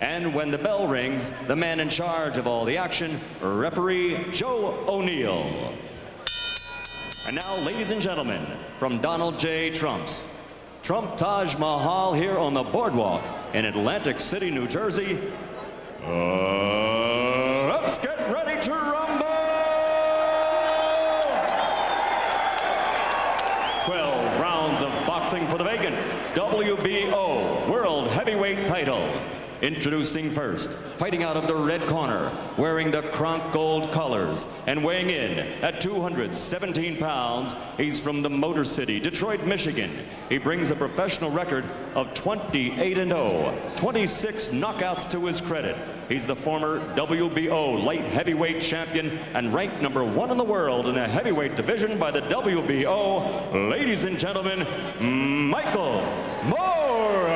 And when the bell rings, the man in charge of all the action, referee Joe O'Neill. And now, ladies and gentlemen, from Donald J. Trump's Trump Taj Mahal here on the boardwalk in Atlantic City, New Jersey, let's get ready to rumble! 12 rounds of boxing for the vacant WBO World Heavyweight title. Introducing first, fighting out of the red corner, wearing the Kronk Gold colors, and weighing in at 217 pounds, he's from the Motor City, Detroit, Michigan. He brings a professional record of 28-0, 26 knockouts to his credit. He's the former WBO light heavyweight champion and ranked #1 in the world in the heavyweight division by the WBO. Ladies and gentlemen, Michael Moore.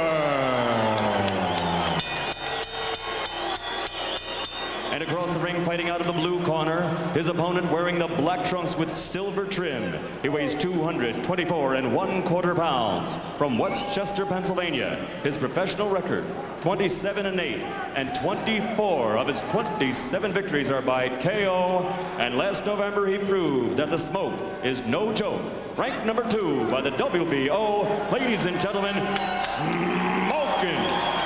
And across the ring, fighting out of the blue corner, his opponent wearing the black trunks with silver trim. He weighs 224 1/4 pounds. From Westchester, Pennsylvania, his professional record, 27-8, and 24 of his 27 victories are by KO. And last November, he proved that the smoke is no joke. Ranked #2 by the WBO, ladies and gentlemen, smoking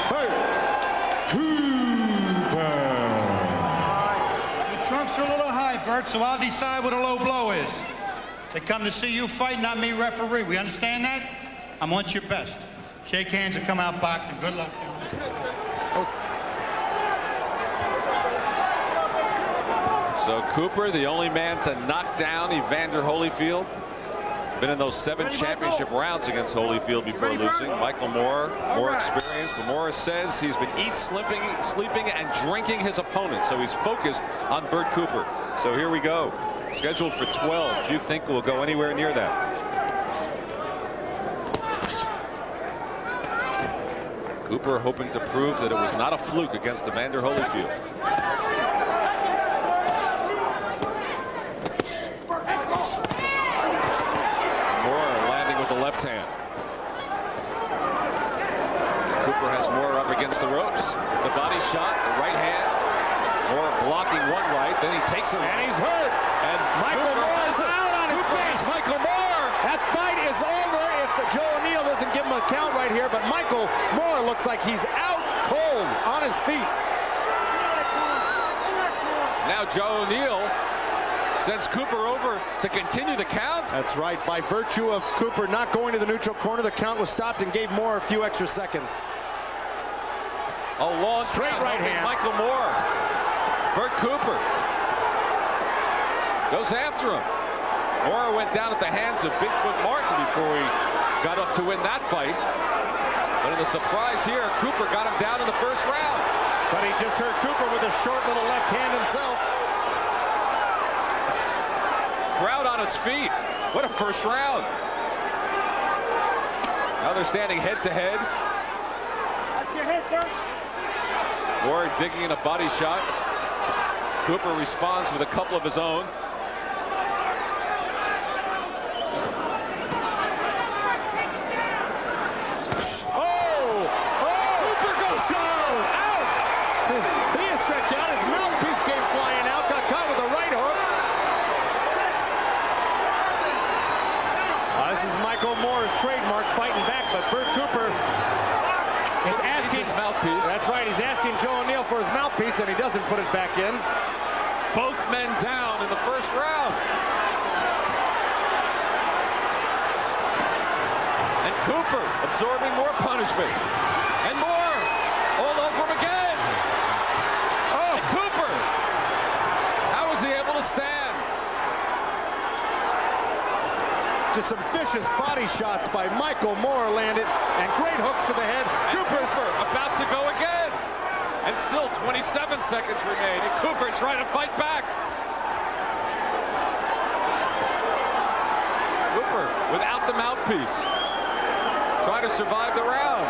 Bert. A little high, Bert, so I'll decide what a low blow is. They come to see you fight, not me referee. We understand that? I want your best. Shake hands and come out boxing. Good luck. So Cooper, the only man to knock down Evander Holyfield. Been in those 7 championship rounds against Holyfield before losing. Michael Moore, more experienced, but Morris says he's been sleeping, and drinking his opponent. So he's focused on Bert Cooper. So here we go. Scheduled for 12. Few think we'll go anywhere near that. Cooper hoping to prove that it was not a fluke against Evander Holyfield. Left hand. Cooper has Moore up against the ropes. The body shot, the right hand. Moore blocking one right, then he takes him. And he's hurt. And Michael Moore is out on his face. Michael Moore. That fight is over if Joe O'Neill doesn't give him a count right here. But Michael Moore looks like he's out cold on his feet. Now Joe O'Neill sends Cooper over to continue the count. That's right. By virtue of Cooper not going to the neutral corner, the count was stopped and gave Moore a few extra seconds. A long straight count right hand. Michael Moore. Bert Cooper goes after him. Moore went down at the hands of Bigfoot Martin before he got up to win that fight. But in the surprise here, Cooper got him down in the first round. But he just hurt Cooper with a short little left hand himself. Crowd on its feet. What a first round. Now they're standing head to head. Moore digging in a body shot. Cooper responds with a couple of his own. Cooper goes down. Out. He is stretched out. His mouthpiece came flying out. Got caught with a right hook. This is Michael Moore's trademark, fighting back, but Bert Cooper is asking his mouthpiece. That's right, he's asking Joe O'Neill for his mouthpiece, and he doesn't put it back in. Both men down in the first round. And Cooper absorbing more punishment. And more all over him again. Oh, Cooper! How was he able to stand? Just some vicious body shots by Michael Moore landed, and great hooks to the head. Cooper's about to go again. And still 27 seconds remain. And Cooper trying to fight back. Cooper without the mouthpiece. Trying to survive the round.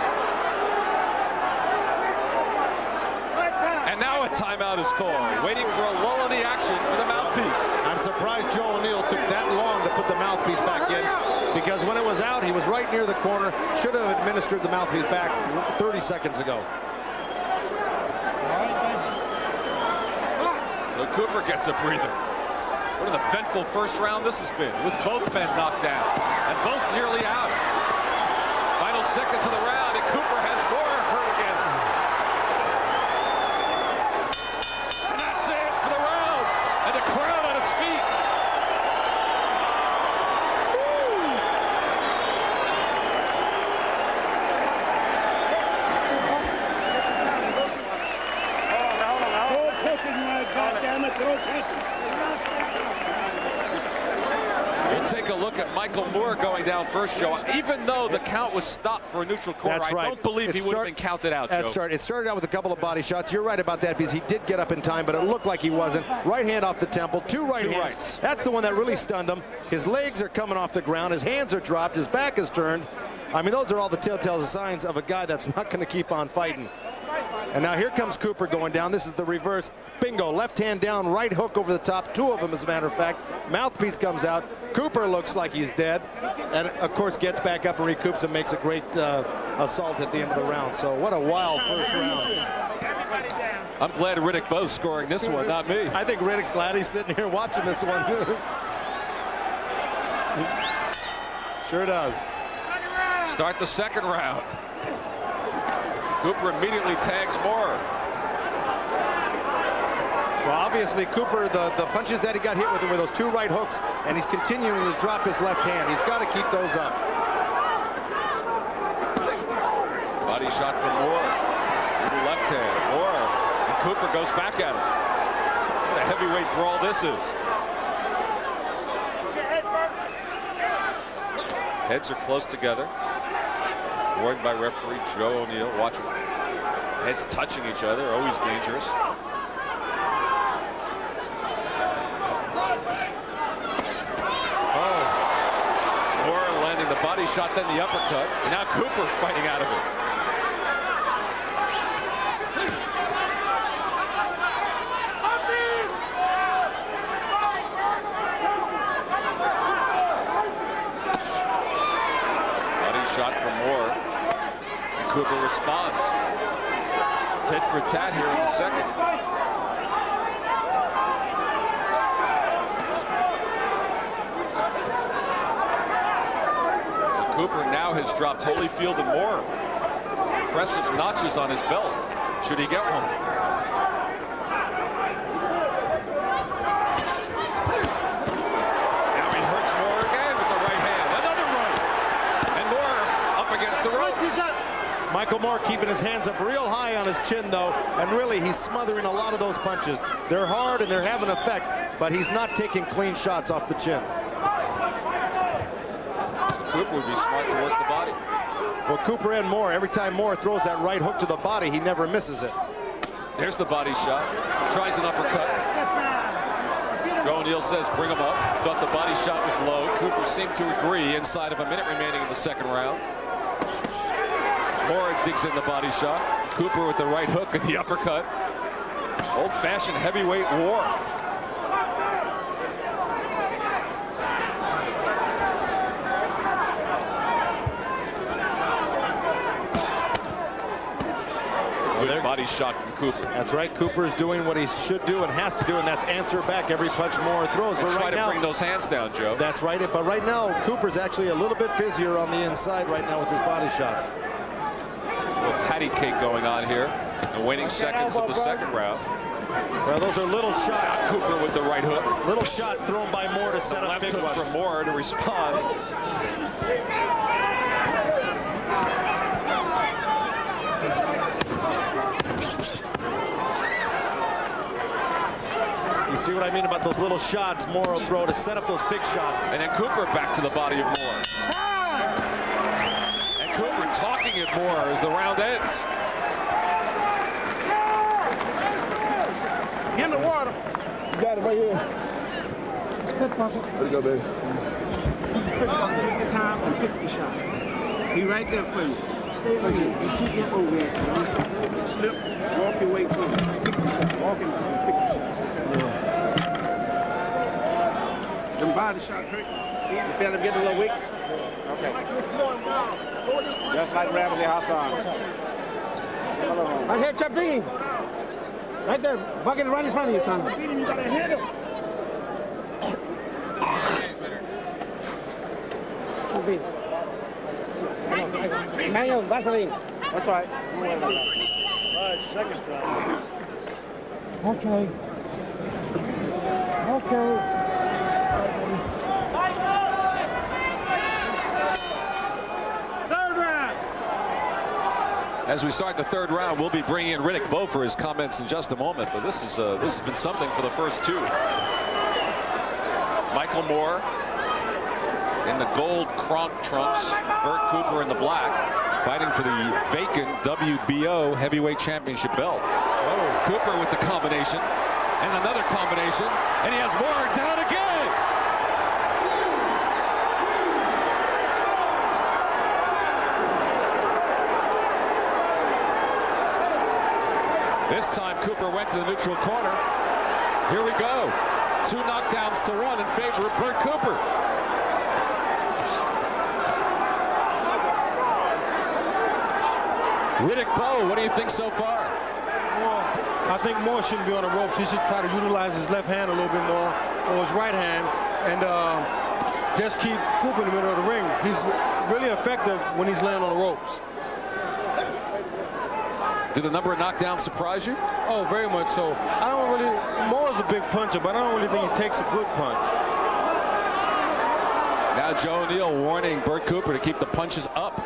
And now a timeout is called. Waiting for a lull in the action for the mouthpiece. I'm surprised Joe O'Neill took that long to put the mouthpiece back in, because when it was out, he was right near the corner. Should have administered the mouthpiece back 30 seconds ago. So Cooper gets a breather. What an eventful first round this has been, with both men knocked down and both nearly out. Final seconds of the round, and Cooper has Moore hurt again. And that's it for the round, and the crowd on his feet. We'll take a look at Michael Moore going down first, Joe. Even though the count was stopped for a neutral corner, That's right. I don't believe he would have been counted out, Joe. It started out with a couple of body shots. You're right about that because he did get up in time, but it looked like he wasn't. Right hand off the temple, two hands. rights. That's the one that really stunned him. His legs are coming off the ground. His hands are dropped. His back is turned. I mean, those are all the telltale signs of a guy that's not going to keep on fighting. And now here comes Cooper going down. This is the reverse. Bingo. Left hand down, right hook over the top. Two of them, as a matter of fact. Mouthpiece comes out. Cooper looks like he's dead. And, of course, gets back up and recoups and makes a great assault at the end of the round. So what a wild first round. I'm glad Riddick Bowe's scoring this one, not me. I think Riddick's glad he's sitting here watching this one. Sure does. Start the second round. Cooper immediately tags Moore. Well, obviously, Cooper, the punches that he got hit with were those two right hooks, and he's continuing to drop his left hand. He's got to keep those up. Body shot from Moore. With the left hand. Moore. And Cooper goes back at him. What a heavyweight brawl this is. Heads are close together. Warned by referee Joe O'Neill. Watching heads touching each other, always dangerous. Oh, Moore landing the body shot, then the uppercut. And now Cooper fighting out of it. Body shot from Moore. Cooper responds. Tit for tat here in the second. So Cooper now has dropped Holyfield and Moore. Impressive notches on his belt, should he get one. Now he hurts Moore again with the right hand. Another right. And Moore up against the ropes. Michael Moore keeping his hands up real high on his chin, though, and really he's smothering a lot of those punches. They're hard and they're having effect, but he's not taking clean shots off the chin. So Cooper would be smart to work the body. Well, Cooper and Moore, every time Moore throws that right hook to the body, he never misses it. There's the body shot. Tries an uppercut. Joe O'Neill says bring him up. Thought the body shot was low. Cooper seemed to agree inside of a minute remaining in the second round. Moore digs in the body shot. Cooper with the right hook and the uppercut. Old-fashioned heavyweight war. Good body shot from Cooper. That's right. Cooper's doing what he should do and has to do, and that's answer back every punch Moore throws. But right try to now, bring those hands down, Joe. That's right. But right now, Cooper's actually a little bit busier on the inside right now with his body shots. Patty cake going on here. The waning seconds of the second round. Well, those are little shots. Cooper with the right hook. Little shot thrown by Moore to set up big Left hook ones. from Moore to respond. You see what I mean about those little shots Moore will throw to set up those big shots. And then Cooper back to the body of Moore. And Cooper talking at Moore as the round ends. In the water. You got it right here. Where'd you go, baby? Take the time and pick the shot. He right there for you. Stay right here. You shoot him over there. Slip, walk your way to him. Pick the shot. Walk him down, pick the shot. Them body shot hurt. You feel him getting a little weak? Okay. Just like Ramsey Hassan. I hear Jabin. Right there. Bucket right in front of you, son. Beat him, you gotta hit him. Beat him. Manual, Vaseline. That's right. Don't worry about that. All right, second try. Okay. Okay. As we start the third round, we'll be bringing in Riddick Bowe for his comments in just a moment. But this has been something for the first two. Michael Moore in the gold Kronk trunks, Bert Cooper in the black, fighting for the vacant WBO heavyweight championship belt. Oh, Cooper with the combination and another combination, and he has Moore down again. This time Cooper went to the neutral corner. Here we go. 2 knockdowns to 1 in favor of Bert Cooper. Riddick Bowe, what do you think so far? Well, I think Moore shouldn't be on the ropes. He should try to utilize his left hand a little bit more, or his right hand, and just keep Cooper in the middle of the ring. He's really effective when he's laying on the ropes. Did the number of knockdowns surprise you? Oh, very much so. I don't really, Moore's a big puncher, but I don't really think he takes a good punch. Now Joe O'Neill warning Bert Cooper to keep the punches up.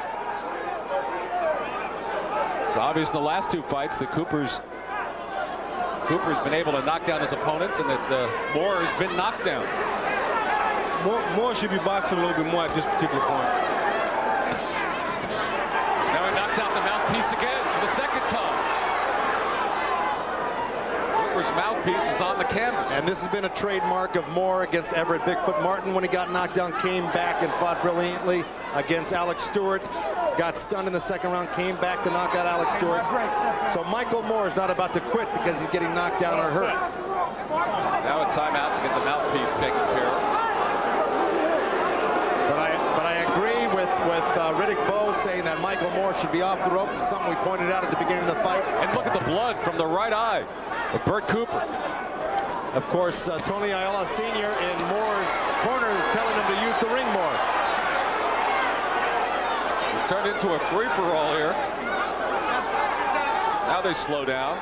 It's obvious in the last 2 fights that Cooper's been able to knock down his opponents, and that Moore has been knocked down. Moore should be boxing a little bit more at this particular point. Now he knocks out the mouthpiece again for the second time. Cooper's mouthpiece is on the canvas. And this has been a trademark of Moore against Everett Bigfoot Martin. When he got knocked down, came back and fought brilliantly against Alex Stewart. Got stunned in the second round, came back to knock out Alex Stewart. So Michael Moore is not about to quit because he's getting knocked down or hurt. Now a timeout to get the mouthpiece taken care of. But I agree with Riddick Bowe saying that Michael Moore should be off the ropes. It's something we pointed out at the beginning of the fight. And look at the blood from the right eye of Bert Cooper. Of course, Tony Ayala Sr. in Moore's corner is telling him to use the ring more. It's turned into a free-for-all here. Now they slow down.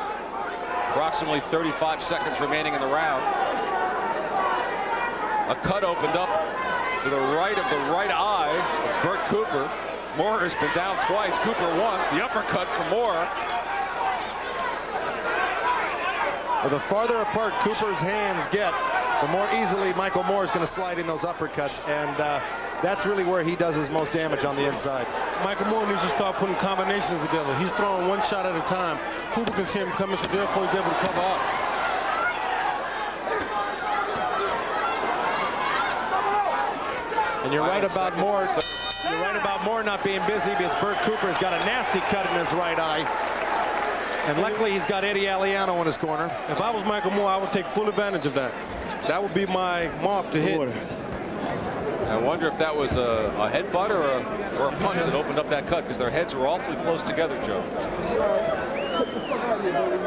Approximately 35 seconds remaining in the round. A cut opened up to the right of the right eye of Bert Cooper. Moore has been down twice. Cooper once. The uppercut from Moore. Well, the farther apart Cooper's hands get, the more easily Michael Moore is going to slide in those uppercuts, and that's really where he does his most damage, on the inside. Michael Moore needs to start putting combinations together. He's throwing one shot at a time. Cooper can see him coming, so therefore he's able to cover up. And you're right about Moore. You're right about Moore not being busy, because Bert Cooper's got a nasty cut in his right eye. And luckily he's got Eddie Aliano in his corner. If I was Michael Moore, I would take full advantage of that. That would be my mark to hit. I wonder if that was a headbutt or a punch that opened up that cut, because their heads were awfully close together, Joe.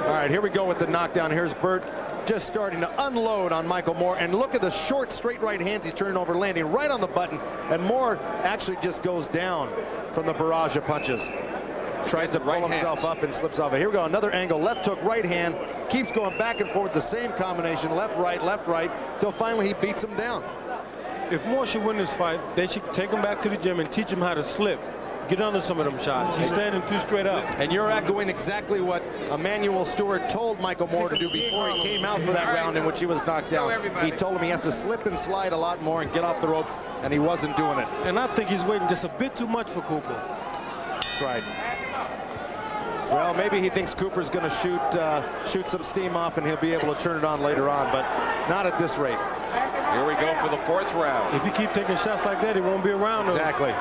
All right, here we go with the knockdown. Here's Bert just starting to unload on Michael Moore. And look at the short, straight right hands he's turning over, landing right on the button. And Moore actually just goes down from the barrage of punches. Tries to pull himself up and slips off it. Here we go, another angle. Left hook, right hand. Keeps going back and forth, the same combination. Left, right, till finally he beats him down. If Moore should win this fight, they should take him back to the gym and teach him how to slip. Get under some of them shots. He's standing too straight up. And you're echoing exactly what Emmanuel Stewart told Michael Moore to do before he came out for that round in which he was knocked down. He told him he has to slip and slide a lot more and get off the ropes, and he wasn't doing it. And I think he's waiting just a bit too much for Cooper. That's right. Well, maybe he thinks Cooper's going to shoot some steam off, and he'll be able to turn it on later on, but not at this rate. Here we go for the fourth round. If you keep taking shots like that, he won't be around. Exactly.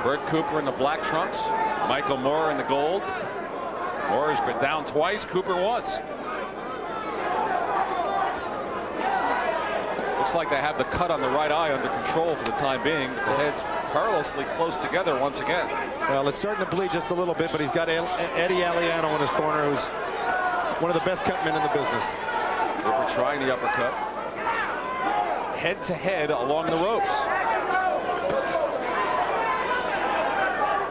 Bert Cooper in the black trunks. Michael Moore in the gold. Moore has been down twice. Cooper once. Looks like they have the cut on the right eye under control for the time being. The perilously close together once again. Well, it's starting to bleed just a little bit, but he's got Eddie Aliano in his corner, who's one of the best cut men in the business. Cooper trying the uppercut. Head to head along the ropes.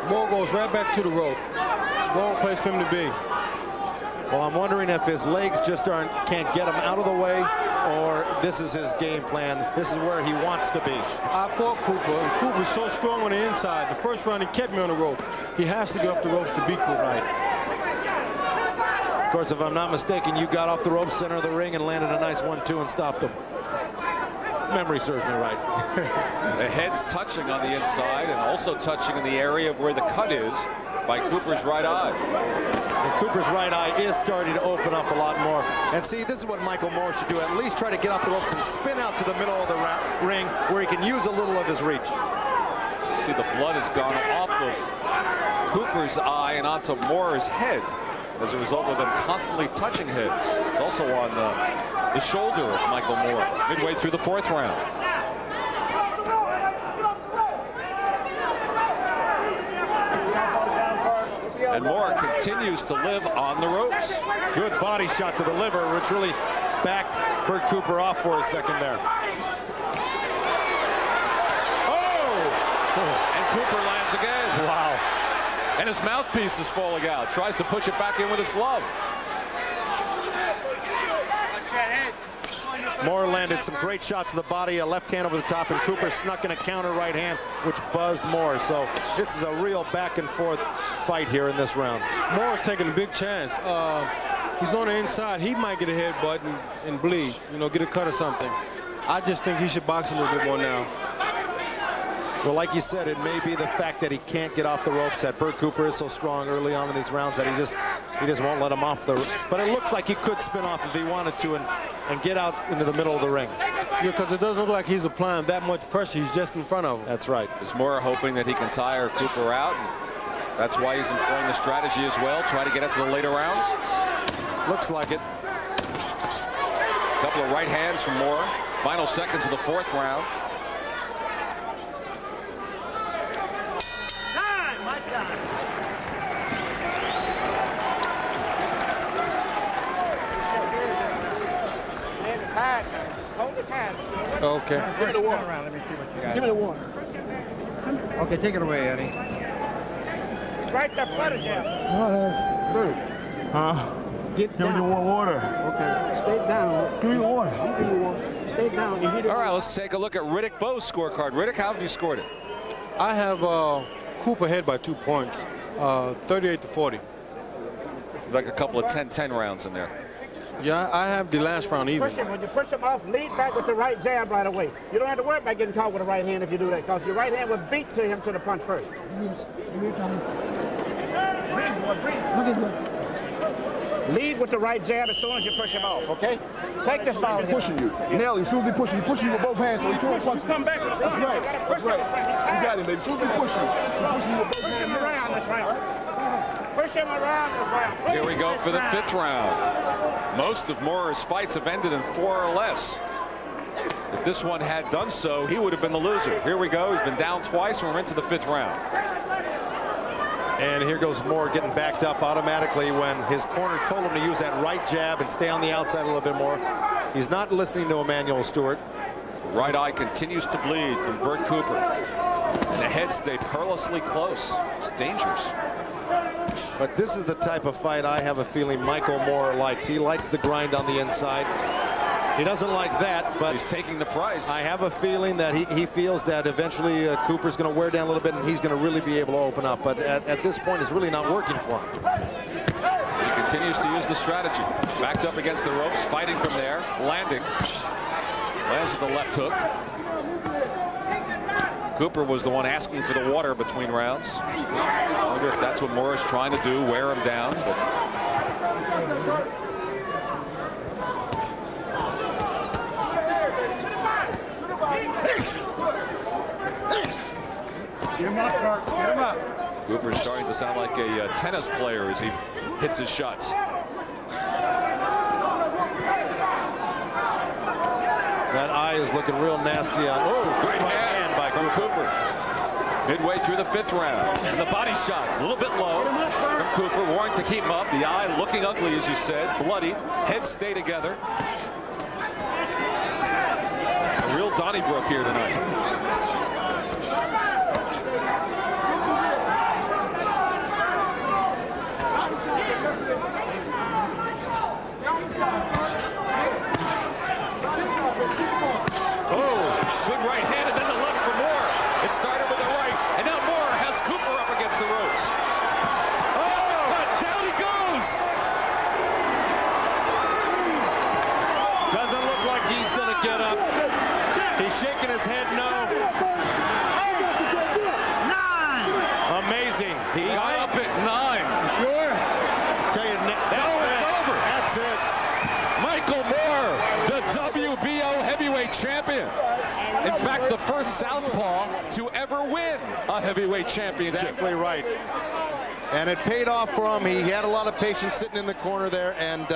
Moore goes right back to the rope. Wrong place for him to be. Well, I'm wondering if his legs just can't get him out of the way, or this is his game plan. This is where he wants to be. I fought Cooper, and Cooper's so strong on the inside. The first round, he kept me on the ropes. He has to get off the ropes to beat Cooper. Right. Of course, if I'm not mistaken, you got off the ropes, center of the ring, and landed a nice 1-2 and stopped him. Memory serves me right. The head's touching on the inside and also touching in the area of where the cut is by Cooper's right eye. And Cooper's right eye is starting to open up a lot more. And see, this is what Michael Moore should do. At least try to get off the ropes and spin out to the middle of the ring where he can use a little of his reach. See, the blood has gone off of Cooper's eye and onto Moore's head as a result of them constantly touching heads. It's also on the shoulder of Michael Moore midway through the 4th round. And Moore continues to live on the ropes. Good body shot to the liver, which really backed Bert Cooper off for a second there. Oh! And Cooper lands again. Wow. And his mouthpiece is falling out. Tries to push it back in with his glove. Moore landed some great shots to the body, a left hand over the top, and Cooper snuck in a counter right hand, which buzzed Moore. So this is a real back and forth fight here in this round. Moore's taking a big chance. He's on the inside. He might get a headbutt and bleed, you know, get a cut or something. I just think he should box a little bit more now. Well, like you said, it may be the fact that he can't get off the ropes, that Bert Cooper is so strong early on in these rounds that he just won't let him off the. But it looks like he could spin off if he wanted to and get out into the middle of the ring. Yeah, because it doesn't look like he's applying that much pressure. He's just in front of him. That's right. Is Moore hoping that he can tire Cooper out? And that's why he's employing the strategy as well, try to get into the later rounds. Looks like it. A couple of right hands from Moore. Final seconds of the 4th round. Okay. Give me the water. Give me the water. Okay, take it away, Eddie. Right there, butter jam. Get down. Give me water. Okay. Stay down. Give me water. Give me water. Stay down. All right, let's take a look at Riddick Bowe's scorecard. Riddick, how have you scored it? I have Cooper ahead by 2 points, 38-40. Like a couple of 10-10 rounds in there. Yeah, I have the last round even. Push him. When you push him off, lead back with the right jab right away. You don't have to worry about getting caught with the right hand if you do that, because your right hand will beat to him to the punch first. Lead with the right jab as soon as you push him off, okay? Take this ball. Pushing you. Nelly, as soon as he pushing you with both hands, so he can't punch you. Come back with the That's right. That's right. You got him, baby. As soon as he push you with both Push him hands. around this round. Push him around this round. Here we go for the 5th round. Most of Moore's fights have ended in 4 or less. If this one had done so, he would have been the loser. Here we go. He's been down twice, and we're into the 5th round. And here goes Moore getting backed up automatically when his corner told him to use that right jab and stay on the outside a little bit more. He's not listening to Emmanuel Stewart. Right eye continues to bleed from Bert Cooper. And the head stay perilously close. It's dangerous. But this is the type of fight I have a feeling Michael Moore likes. He likes the grind on the inside. He doesn't like that, but he's taking the price. I have a feeling that he feels that eventually Cooper's going to wear down a little bit and he's going to really be able to open up. But at this point, it's really not working for him. He continues to use the strategy. Backed up against the ropes, fighting from there, landing. Lands with the left hook. Cooper was the one asking for the water between rounds. I wonder if that's what Moore is trying to do, wear him down. But Get him up, Bert. Get him up. Cooper is starting to sound like a tennis player as he hits his shots. That eye is looking real nasty on. Oh, good right hand by Cooper. Midway through the 5th round. And the body shots a little bit low from Cooper. Warren to keep him up. The eye looking ugly, as you said. Bloody. Heads stay together. A real Donnybrook here tonight. Good right hand and then the left for Moore. It started with the right, and now Moore has Cooper up against the ropes. Oh, but down he goes. Doesn't look like he's going to get up. He's shaking his head no. 9. Amazing. He got up at 9. Sure. Tell you, It's over. That's it. Michael Moore, the WBO heavyweight champion. In fact, the first southpaw to ever win a heavyweight championship. Exactly right. And it paid off for him. He had a lot of patience sitting in the corner there, and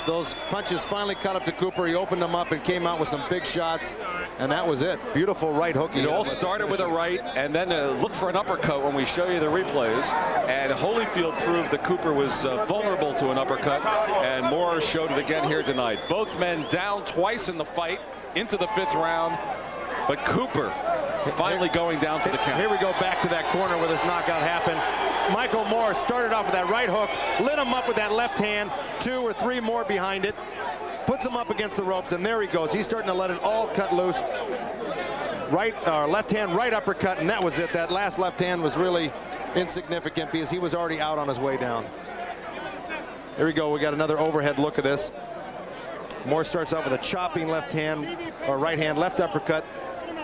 those punches finally caught up to Cooper. He opened them up and came out with some big shots, and that was it. Beautiful right hook. It all started with a right, and then look for an uppercut when we show you the replays. And Holyfield proved that Cooper was vulnerable to an uppercut, and Moore showed it again here tonight. Both men down twice in the fight into the 5th round, but Cooper finally going down for the count. Here we go back to that corner where this knockout happened. Michael Moore started off with that right hook, lit him up with that left hand, 2 or 3 more behind it, puts him up against the ropes, and there he goes. He's starting to let it all cut loose. Left hand, right uppercut, and that was it. That last left hand was really insignificant because he was already out on his way down. Here we go. We got another overhead look at this. Moore starts off with a chopping left hand, or right hand, left uppercut,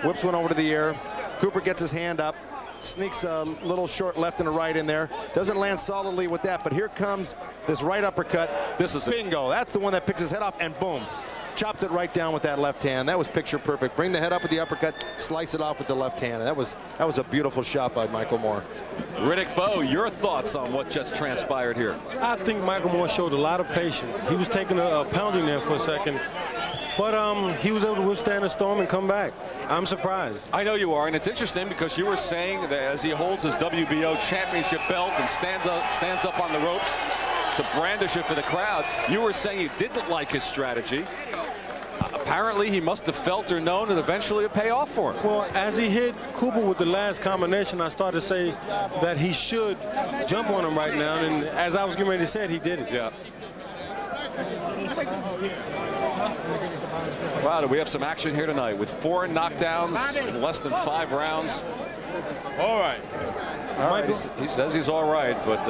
whips one over to the air. Cooper gets his hand up, sneaks a little short left and a right in there. Doesn't land solidly with that, but here comes this right uppercut. This is bingo. That's the one that picks his head off, and boom. Chops it right down with that left hand. That was picture perfect. Bring the head up with the uppercut, slice it off with the left hand. That was a beautiful shot by Michael Moore. Riddick Bowe, your thoughts on what just transpired here? I think Michael Moore showed a lot of patience. He was taking a pounding there for a second, but he was able to withstand the storm and come back. I'm surprised. I know you are, and it's interesting because you were saying that as he holds his WBO championship belt and stands up on the ropes to brandish it for the crowd, you were saying you didn't like his strategy. Apparently, he must have felt or known that eventually it'd pay off for him. Well, as he hit Cooper with the last combination, I started to say that he should jump on him right now, and as I was getting ready to say it, he did it. Yeah. Wow, do we have some action here tonight with 4 knockdowns in less than 5 rounds? All right. He says he's all right, but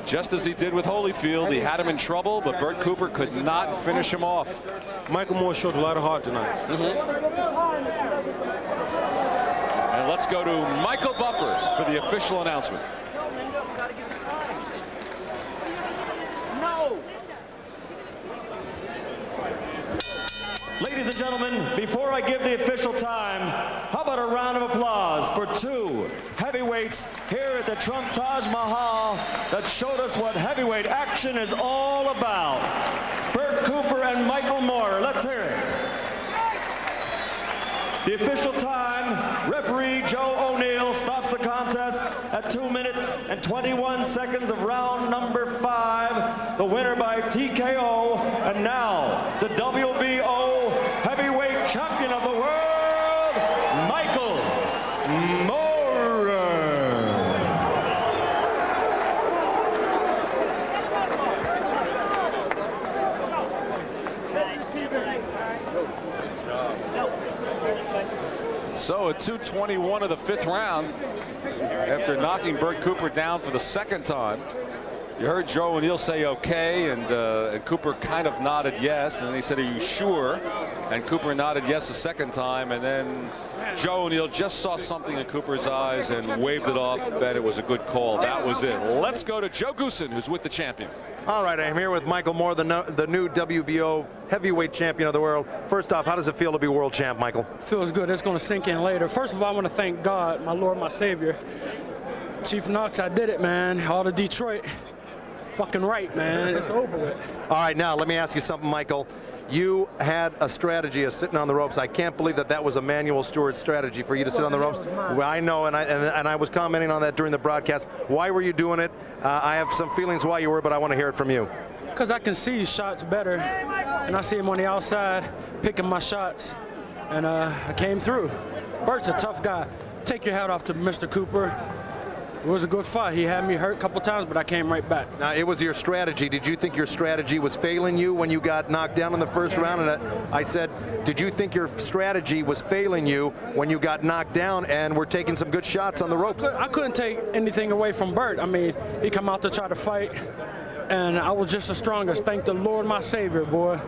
just as he did with Holyfield, he had him in trouble, but Bert Cooper could not finish him off. Michael Moore showed a lot of heart tonight. And let's go to Michael Buffer for the official announcement. Ladies and gentlemen, before I give the official time, how about a round of applause for 2 heavyweights here at the Trump Taj Mahal that showed us what heavyweight action is all about. Bert Cooper and Michael Moore. Let's hear it. The official time, referee Joe O'Neill stops the contest at 2 minutes and 21 seconds of round number 5. The winner by TKO, and now the WBO heavyweight champion of the world, Michael Moore. So at 2:21 of the 5th round, after knocking Bert Cooper down for the 2nd time, you heard Joe O'Neill say okay, and Cooper kind of nodded yes, and then he said, "Are you sure?" And Cooper nodded yes a 2nd time, and then Joe O'Neill just saw something in Cooper's eyes and waved it off that it was a good call. That was it. Let's go to Joe Goosen, who's with the champion. All right, I'm here with Michael Moore, the new WBO heavyweight champion of the world. First off, how does it feel to be world champ, Michael? Feels good. It's going to sink in later. First of all, I want to thank God, my Lord, my Savior. Chief Knox, I did it, man. All to Detroit. fucking right, man. It's over with. All right, now let me ask you something, Michael. You had a strategy of sitting on the ropes. I can't believe that was Emmanuel Stewart's strategy for you to sit on the ropes. Well, I know, and I was commenting on that during the broadcast. Why were you doing it? I have some feelings why you were, but I want to hear it from you. Because I can see shots better, and I see him on the outside picking my shots, and I came through. Bert's a tough guy. Take your hat off to Mr. Cooper. It was a good fight. He had me hurt a couple times, but I came right back. Now, it was your strategy. Did you think your strategy was failing you when you got knocked down in the first round? And I said, did you think your strategy was failing you when you got knocked down and were taking some good shots on the ropes? I couldn't take anything away from Bert. I mean, he come out to try to fight, and I was just the strongest. Thank the Lord, my Savior, boy.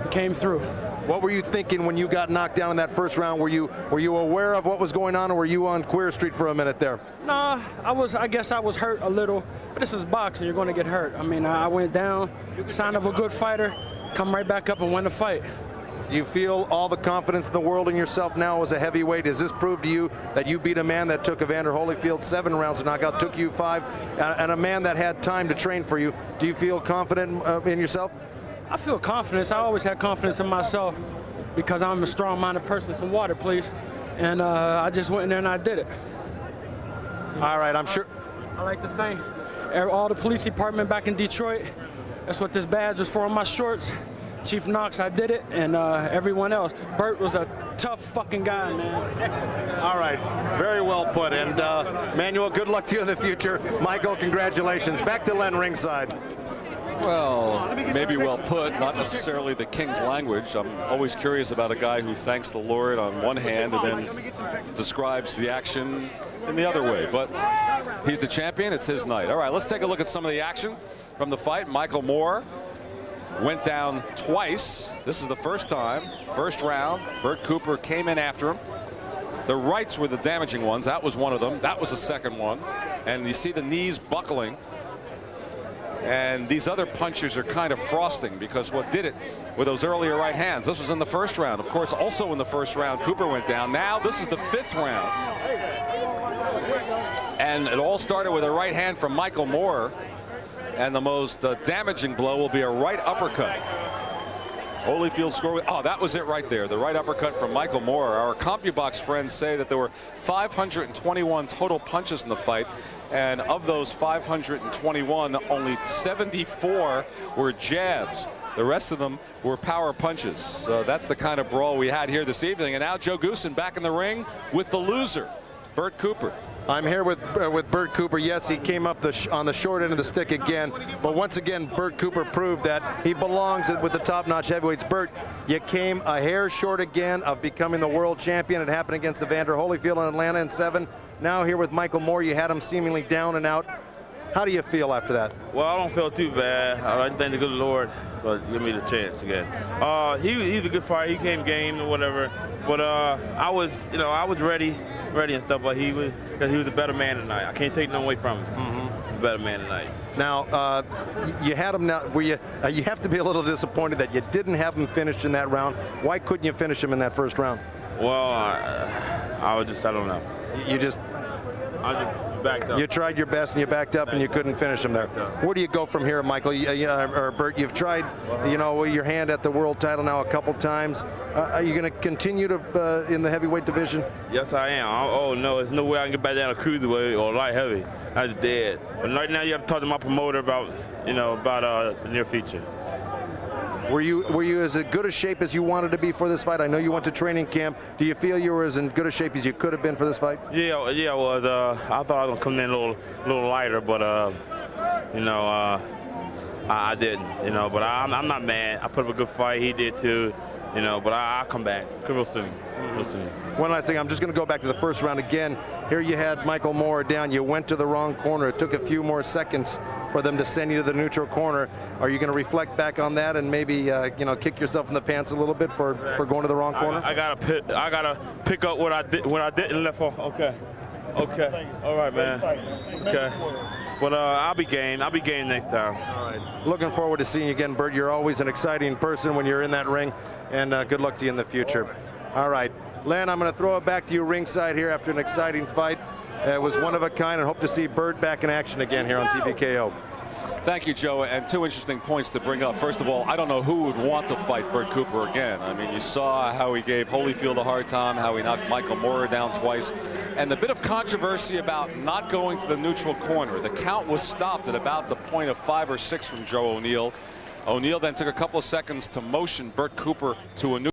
He came through. What were you thinking when you got knocked down in that first round? Were you aware of what was going on, or were you on Queer Street for a minute there? Nah, I guess I was hurt a little, but this is boxing. You're going to get hurt. I mean, I went down, sign of a good fighter, come right back up and win the fight. Do you feel all the confidence in the world in yourself now as a heavyweight? Does this prove to you that you beat a man that took Evander Holyfield 7 rounds to knock out, took you 5, and a man that had time to train for you? Do you feel confident in yourself? I feel confidence. I always had confidence in myself because I'm a strong-minded person. Some water, please. And I just went in there and I did it. All right, I'm sure. I like to thank all the police department back in Detroit. That's what this badge was for on my shorts. Chief Knox, I did it, and everyone else. Bert was a tough fucking guy, man. Excellent. All right, very well put. And Manuel, good luck to you in the future. Michael, congratulations. Back to Len ringside. Well, maybe well put, not necessarily the king's language. I'm always curious about a guy who thanks the Lord on one hand and then describes the action in the other way. But he's the champion. It's his night. All right, let's take a look at some of the action from the fight. Michael Moore went down twice. This is the first time. First round, Bert Cooper came in after him. The rights were the damaging ones. That was one of them. That was the second one. And you see the knees buckling. And these other punches are kind of frosting because what did it with those earlier right hands. This was in the first round. Of course, also in the first round, Cooper went down. Now this is the 5th round. And it all started with a right hand from Michael Moore. And the most damaging blow will be a right uppercut. Holyfield scored. Oh, that was it right there. The right uppercut from Michael Moore. Our CompuBox friends say that there were 521 total punches in the fight. And of those 521, only 74 were jabs. The rest of them were power punches. So that's the kind of brawl we had here this evening. And now Joe Goosen back in the ring with the loser, Bert Cooper. I'm here with Bert Cooper. Yes, he came up on the short end of the stick again. But once again, Bert Cooper proved that he belongs with the top-notch heavyweights. Bert, you came a hair short again of becoming the world champion. It happened against Evander Holyfield in Atlanta in 7. Now here with Michael Moore, you had him seemingly down and out. How do you feel after that? Well, I don't feel too bad. I thank the good Lord for giving me the chance again. He's a good fighter. He came game or whatever. But I was ready and stuff. But he was a better man tonight. I can't take nothing away from him. A better man tonight. Now, you had him now. Were you have to be a little disappointed that you didn't have him finished in that round. Why couldn't you finish him in that first round? Well, I don't know. I just backed up. You tried your best and you backed up and you couldn't finish him there. Where do you go from here, Michael? Or Bert, you've tried, your hand at the world title now a couple times. Are you going to continue to in the heavyweight division? Yes, I am. Oh no, there's no way I can get back down to cruiserweight or light heavy. That's dead. But right now, you have to talk to my promoter about the near future. Were you as good a shape as you wanted to be for this fight? I know you went to training camp. Do you feel you were as in good a shape as you could have been for this fight? Yeah, I was. I thought I was gonna come in a little lighter, but I didn't. But I'm not mad. I put up a good fight. He did too. But I'll come back real soon. Real soon. One last thing. I'm just going to go back to the first round again. Here you had Michael Moore down. You went to the wrong corner. It took a few more seconds for them to send you to the neutral corner. Are you going to reflect back on that and maybe kick yourself in the pants a little bit for going to the wrong corner? I gotta pick up what I didn't left off. Okay. All right, man. Okay. But I'll be game. I'll be game next time. All right. Looking forward to seeing you again, Bert. You're always an exciting person when you're in that ring, and good luck to you in the future. All right. Len, I'm going to throw it back to you ringside here after an exciting fight. It was one of a kind, and hope to see Bert back in action again here on TVKO. Thank you, Joe. And two interesting points to bring up. First of all, I don't know who would want to fight Bert Cooper again. I mean, you saw how he gave Holyfield a hard time, how he knocked Michael Moorer down twice, and the bit of controversy about not going to the neutral corner. The count was stopped at about the point of 5 or 6 from Joe O'Neill. O'Neill then took a couple of seconds to motion Bert Cooper to a neutral